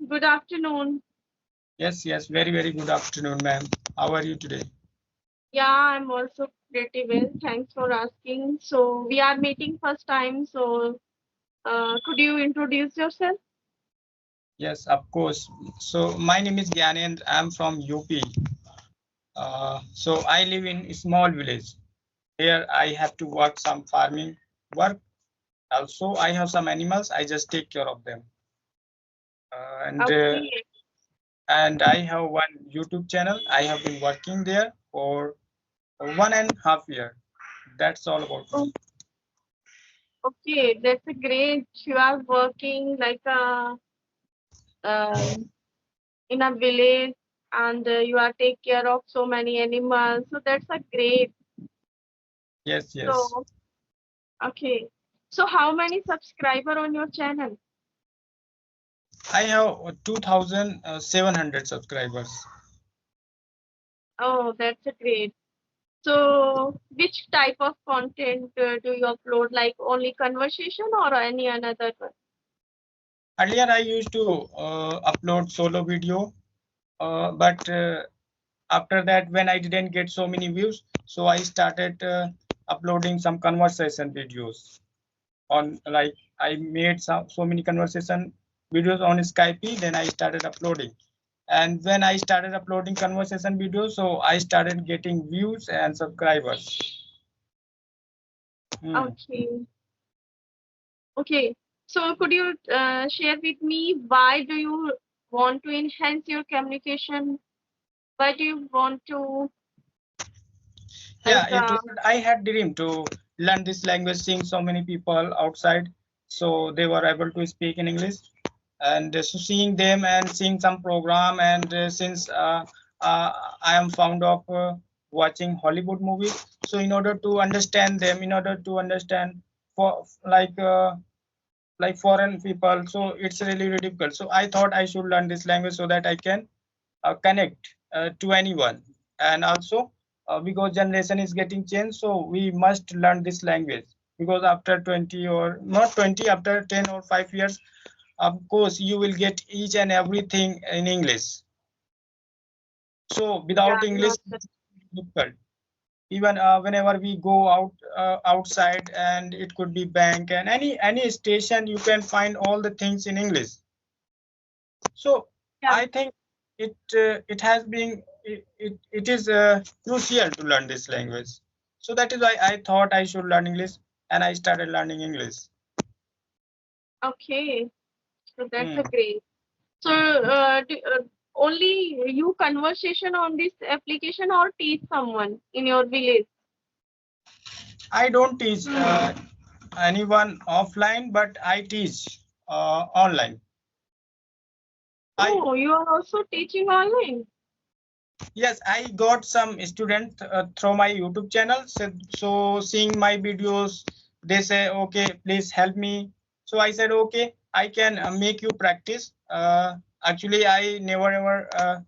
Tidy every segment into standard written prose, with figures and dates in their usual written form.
Good afternoon. Yes, very, very good afternoon, ma'am. How are you today? Yeah, I'm also pretty well. Thanks for asking. So we are meeting first time. So could you introduce yourself? Yes, of course. So my name is Gyani and I'm from UP. So I live in a small village. Here I have to work some farming work. Also, I have some animals. I just take care of them. Uh, and uh, Okay. and I have one YouTube channel. I have been working there for 1.5 years. That's all about Oh, me. okay. That's a great. You are working like um in a village and you are take care of so many animals. So that's a great. Yes. So okay. So how many subscriber on your channel? I have 2,700 subscribers. Oh, that's a great. So, which type of content do you upload? Like only conversation or any another one? Earlier, I used to upload solo video, but after that, when I didn't get so many views, so I started uploading some conversation videos on like I made so many conversation videos on Skype. Then I started uploading, and when I started uploading conversation videos, so I started getting views and subscribers. Hmm. Okay, okay. So, could you share with me why do you want to enhance your communication? Why do you want to Yeah, like you told I had dream to learn this language, seeing so many people outside, so they were able to speak in English, and so seeing them and seeing some program, and since I am fond of watching Hollywood movies, so in order to understand them, in order to understand for like foreign people, so it's really, really difficult. So I thought I should learn this language so that I can connect to anyone, and also because generation is getting changed, so we must learn this language, because after 20 or not 20, after 10 or 5 years, of course you will get each and everything in English. So yeah, without English it's difficult. Even whenever we go outside, and it could be bank and any station, you can find all the things in English. So yeah. I think it has been it is crucial to learn this language. So that is why I thought I should learn English, and I started learning English. Okay, so that's a Hmm. great. So, only you conversation on this application or teach someone in your village? I don't teach anyone offline, but I teach online. I Oh, you are also teaching online. Yes, I got some students through my YouTube channel. So seeing my videos, they say, okay, please help me. So I said, okay, I can make you practice. Actually, I never ever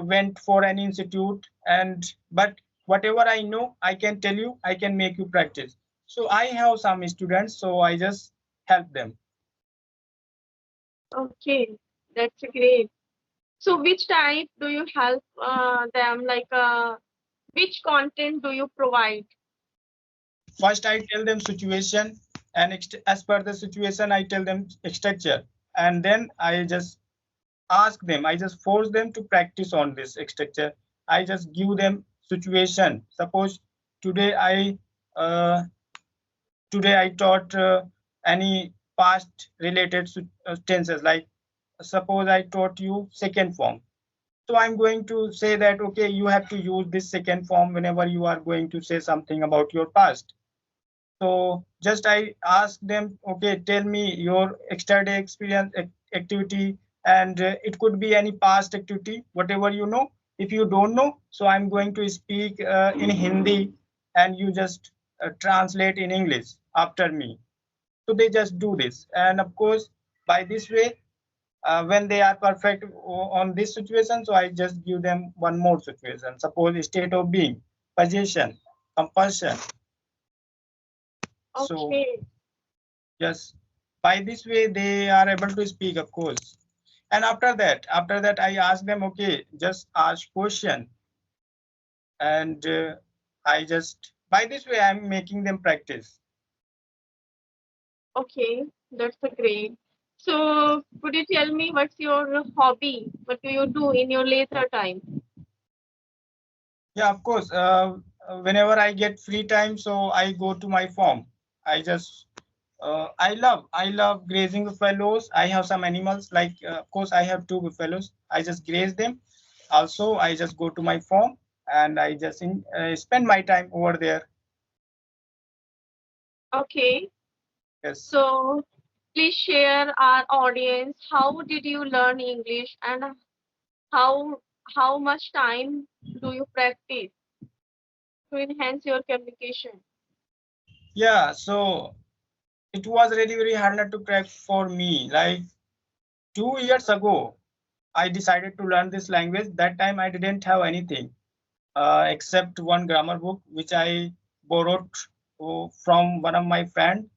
went for an institute, and but whatever I know, I can tell you, I can make you practice. So I have some students, so I just help them. Okay, that's great. So, which type do you help them? Like, which content do you provide? First, I tell them situation, and as per the situation, I tell them structure, and then I just ask them. I just force them to practice on this structure. I just give them situation. Suppose today I uh, today I taught any past related tenses. Like suppose I taught you second form. So I'm going to say that okay, you have to use this second form whenever you are going to say something about your past. So just I ask them, okay, tell me your extra-day experience activity, and it could be any past activity, whatever you know. If you don't know, so I'm going to speak in Hindi, and you just translate in English after me. So they just do this, and of course, by this way, when they are perfect on this situation, so I just give them one more situation. Suppose state of being, possession, compulsion. So Okay, yes. by this way they are able to speak, of course. And after that I ask them, okay, just ask question. And I just, by this way I'm making them practice. Okay, that's a great. So, could you tell me what's your hobby? What do you do in your leisure time? Yeah, of course. Whenever I get free time, so I go to my farm. I just I love grazing buffaloes. I have some animals, like of course I have two buffaloes. I just graze them. Also, I just go to my farm and I just spend my time over there. Okay, Yes. so please share our audience how did you learn English and how how much time do you practice to enhance your communication? Yeah. So it was really very hard to crack for me. Like 2 years ago, I decided to learn this language. That time I didn't have anything except one grammar book which I borrowed from one of my friend,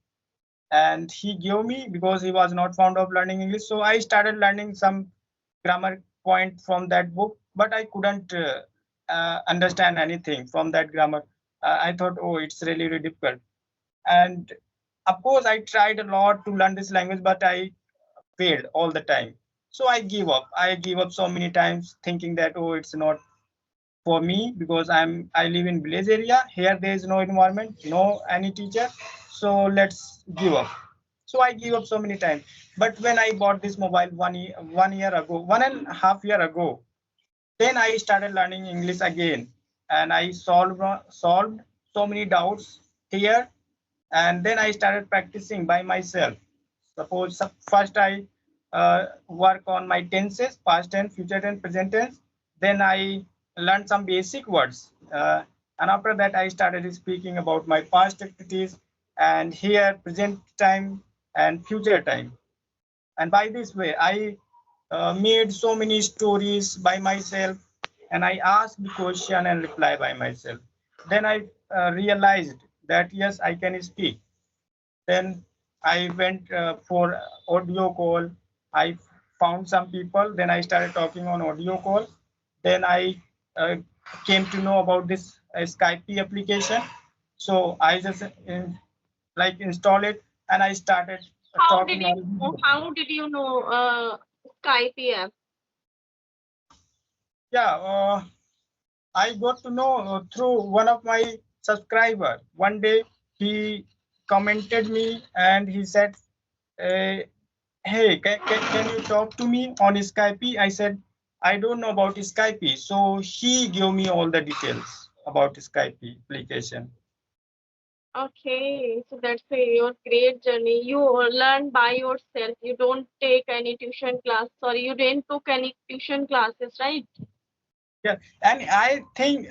and he gave me because he was not fond of learning English. So I started learning some grammar point from that book, but I couldn't understand anything from that grammar. I thought, oh, it's really, really difficult. And of course, I tried a lot to learn this language, but I failed all the time. So I give up. I give up so many times, thinking that, oh, it's not for me because I live in village area. Here there is no environment, no any teacher. So let's give up. So I give up so many times. But when I bought this mobile 1 year ago, 1.5 year ago, then I started learning English again, and I solved so many doubts here, and then I started practicing by myself. Suppose first I work on my tenses, past tense, future tense, present tense. Then I learned some basic words, and after that I started speaking about my past activities and here present time and future time. And by this way, I made so many stories by myself, and I asked the question and reply by myself. Then I realized that yes, I can speak. Then I went for audio call. I found some people. Then I started talking on audio call. Then I uh, came to know about this Skype application. So I just like install it, and I started How did talking you on know, video. how did you know Skype app? Yeah, I got to know through one of my subscriber. One day he commented me and he said, uh, "Hey, can you talk to me on Skype?" I said, "I don't know about Skype." So he gave me all the details about Skype application. Okay, so that's your great journey. You learn by yourself. You don't take any tuition class. Sorry, you didn't took any tuition classes, right? Yeah, and I think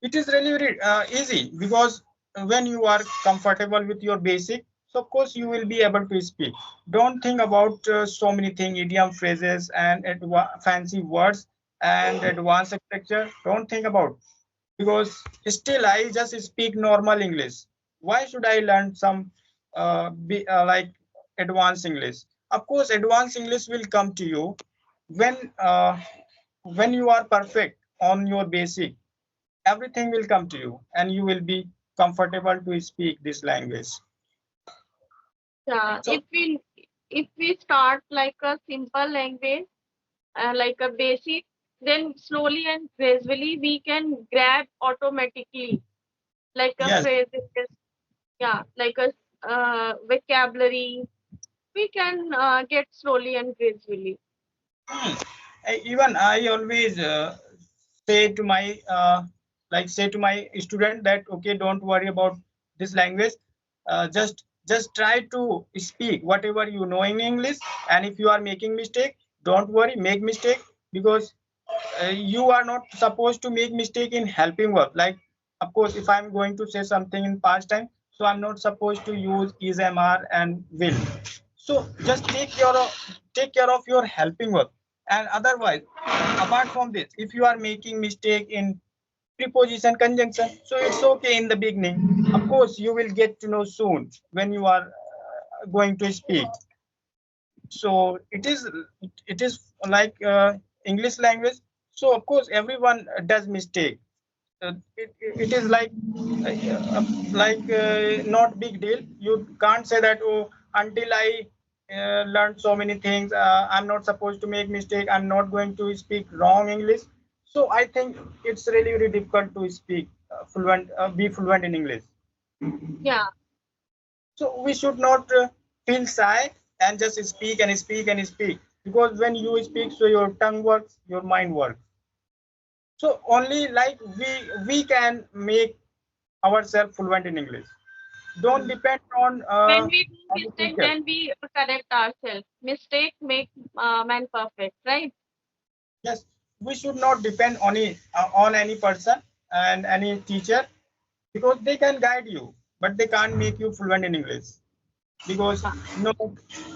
it is really very easy because when you are comfortable with your basic, so of course you will be able to speak. Don't think about so many things, idiom phrases and fancy words and advanced structure. Don't think about, because still I just speak normal English. Why should I learn some like advanced English? Of course, advanced English will come to you when you are perfect on your basic. Everything will come to you and you will be comfortable to speak this language. Yeah, So if we start like a simple language, like a basic, then slowly and gradually we can grab automatically like a yes. phrases, yeah, like a vocabulary. We can get slowly and gradually. Hmm. Even I always say to my say to my student that okay, don't worry about this language. Just try to speak whatever you know in English, and if you are making mistake, don't worry, make mistake, because you are not supposed to make mistake in helping verb. Like of course, if I'm going to say something in past time, so I'm not supposed to use is, mr and will. So just take care of your helping verb. And otherwise, apart from this, if you are making mistake in preposition conjunction, so it's okay in the beginning. Of course, you will get to know soon when you are going to speak. So it is like English language. So of course everyone does mistake. It is like not big deal. You can't say that, oh, until I learned so many things, I'm not supposed to make mistake, I'm not going to speak wrong English. So I think it's really very difficult to speak be fluent in English. Yeah. So we should not feel shy and just speak and speak and speak, because when you speak, so your tongue works, your mind works. So only like we can make ourselves fluent in English. Don't Hmm. depend on When we do any mistake, teacher. then we correct ourselves. Mistake make man perfect, right? Yes, we should not depend on any person and any teacher, because they can guide you, but they can't make you fluent in English. Because Yeah. no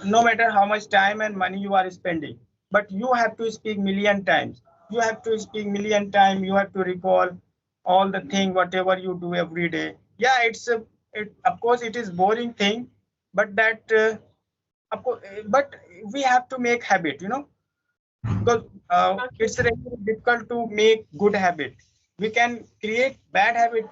no matter how much time and money you are spending, but you have to speak million times. You have to speak million time. You have to recall all the thing whatever you do every day. Yeah, of course it is boring thing, but that of course, but we have to make habit, because Okay. it's really difficult to make good habit. We can create bad habit,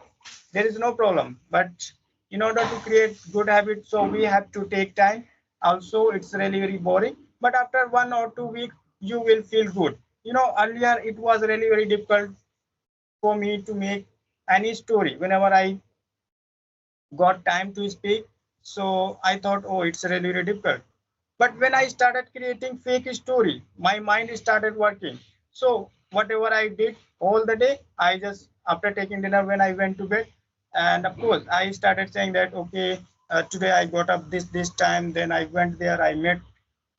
there is no problem, but in order to create good habit, so we have to take time. Also it's really very boring, but after 1 or 2 weeks you will feel good. Earlier it was really very difficult for me to make any story whenever I got time to speak. So I thought, oh, it's really, really difficult. But when I started creating fake story, my mind started working. So whatever I did all the day, I just after taking dinner when I went to bed, and of course I started saying that, okay, today I got up this time, then I went there, I met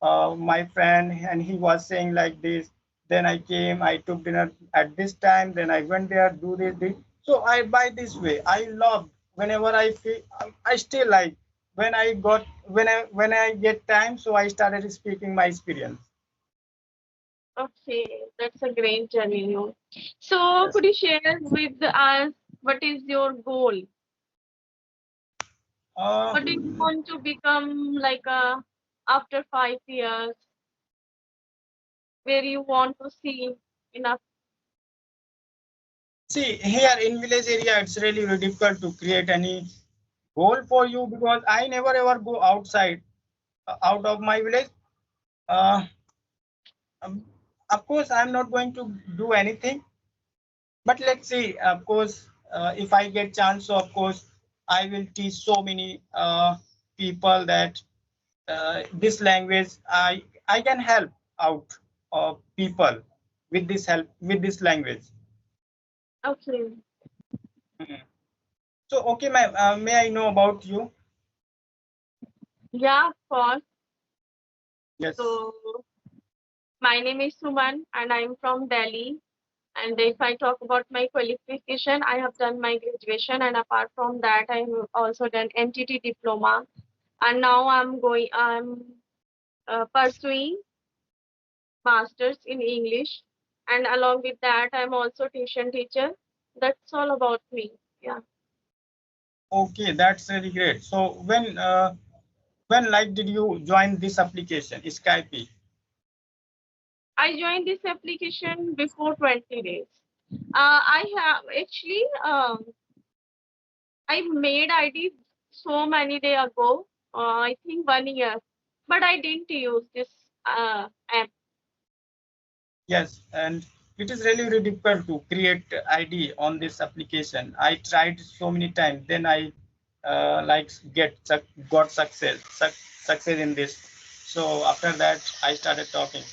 my friend, and he was saying like this. Then I came, I took dinner at this time, then I went there, do this. So I by this way, I love whenever I feel, I still like when I get time, so I started speaking my experience. Okay, that's a great journey, So, Yes. could you share with us what is your goal? Uh, What do you want to become like after 5 years? Where you want to see in a See, here in village area, it's really, really difficult to create any goal for you, because I never ever go outside, out of my village. Uh, um, of course, I'm not going to do anything, but let's see. Of course, if I get chance, so of course I will teach so many people that this language I can help out people with this language. okay. Mhm. So okay, may I know about you? Yeah, of course. Yes. So my name is Suman and I'm from Delhi. And if I talk about my qualification, I have done my graduation, and apart from that, I have also done NTT diploma. And now I'm pursuing masters in English, and along with that, I'm also tuition teacher. That's all about me. Yeah, Okay, that's really great. So when like did you join this application, Skype? I joined this application before 20 days. I have actually I made ID so many day ago. I think 1 year, but I didn't use this app. Yes, and it is really, really difficult to create ID on this application. I tried so many times. Then I like got success in this. So after that, I started talking.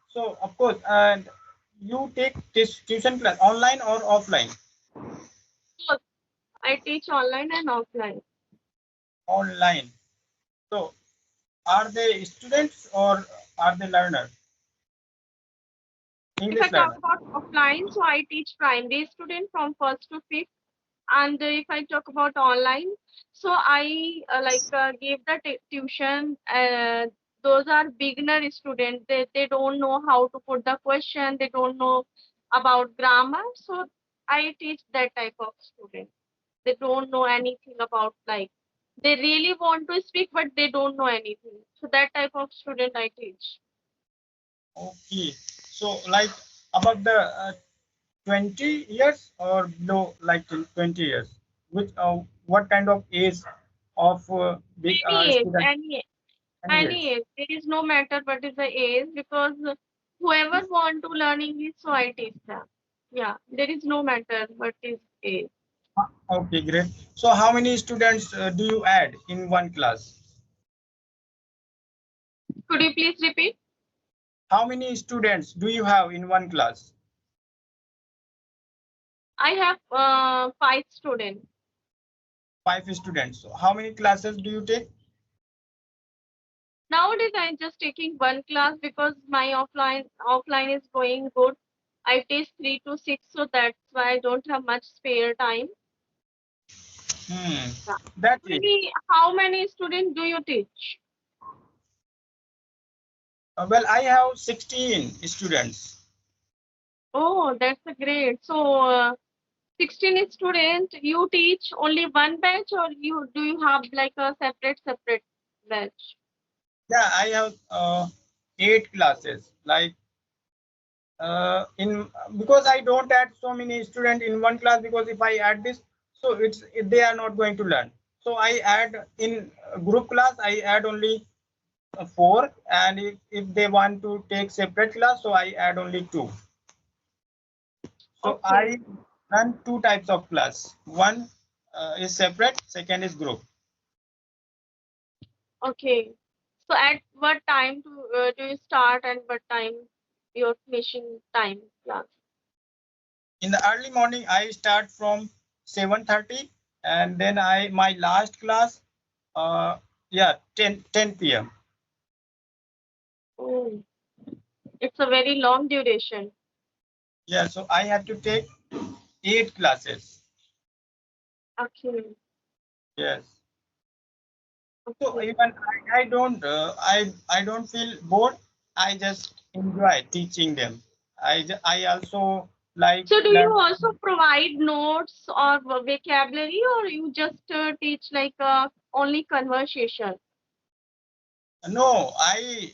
So of course, and you take this tuition class online or offline? Both. I teach online and offline. Online. So are they students or are they learners? If I English talk learner. about offline, so I teach primary student from first to fifth. And if I talk about online, so I give the tuition. Those are beginner students. They don't know how to put the question. They don't know about grammar. So I teach that type of student. They don't know anything about like. They really want to speak, but they don't know anything. So that type of student I teach. Okay. So like about the 20 years or below, like 20 years, which what kind of age of big Any age, student? Any age? any age. There is no matter what is the age because whoever want to learn English, so I teach them. Yeah, there is no matter what is age. Okay, great. So how many students do you add in one class? Could you please repeat? How many students do you have in one class? I have 5 students. 5 students. So how many classes do you take? Nowadays, I'm just taking one class because my offline is going good. I teach 3 to 6, so that's why I don't have much spare time. Hmm. Yeah. That's it. How many students do you teach? Well, I have 16 students. Oh, that's a great. So, 16 students, you teach only one batch, or you have like a separate batch? Yeah, I have 8 classes. Like in because I don't add so many students in one class, because if I add this, so they are not going to learn. So I add in group class. I add only 4, and if they want to take separate class, so I add only 2. So Okay, I run 2 types of class. One is separate, second is group. okay. So, at what time do you start and what time your finishing time class? In the early morning, I start from 7:30, and then I my last class, yeah, 10 p.m. Oh, it's a very long duration. Yeah, so I have to take 8 classes. Okay, Yes. So okay. even I don't feel bored. I just enjoy teaching them. I also like So, do you learn. also provide notes or vocabulary, or you just teach like only conversation? No, I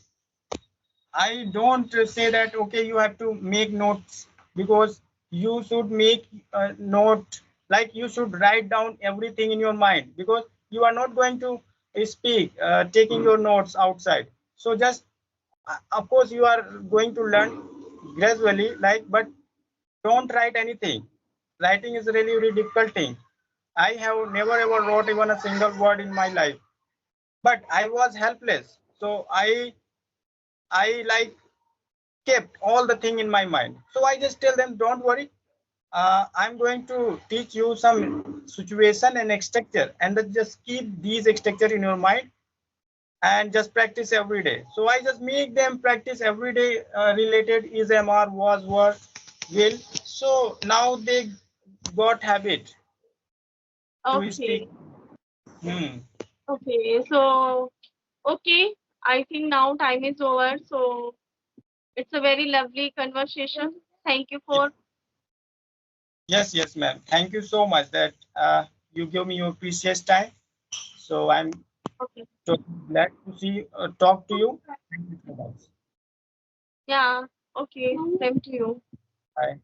don't say that okay, you have to make notes, because you should make a note, like you should write down everything in your mind, because you are not going to speak taking your notes outside. So just of course you are going to learn gradually, like, but don't write anything. Writing is really really difficult thing. I have never ever wrote even a single word in my life, but I was helpless. So I like kept all the thing in my mind. So I just tell them, don't worry. I'm going to teach you some situation and structure, and then just keep these structure in your mind and just practice every day. So I just make them practice every day related is, MR, was, were, will. So now they got habit to speak. Okay, Hmm. okay. So, okay, I think now time is over. So, it's a very lovely conversation. Thank you for. Yes, yes, ma'am. Thank you so much that you give me your precious time. So I'm Okay. so glad to see talk to you. Thank you so much. Yeah, okay. Same to you. Bye.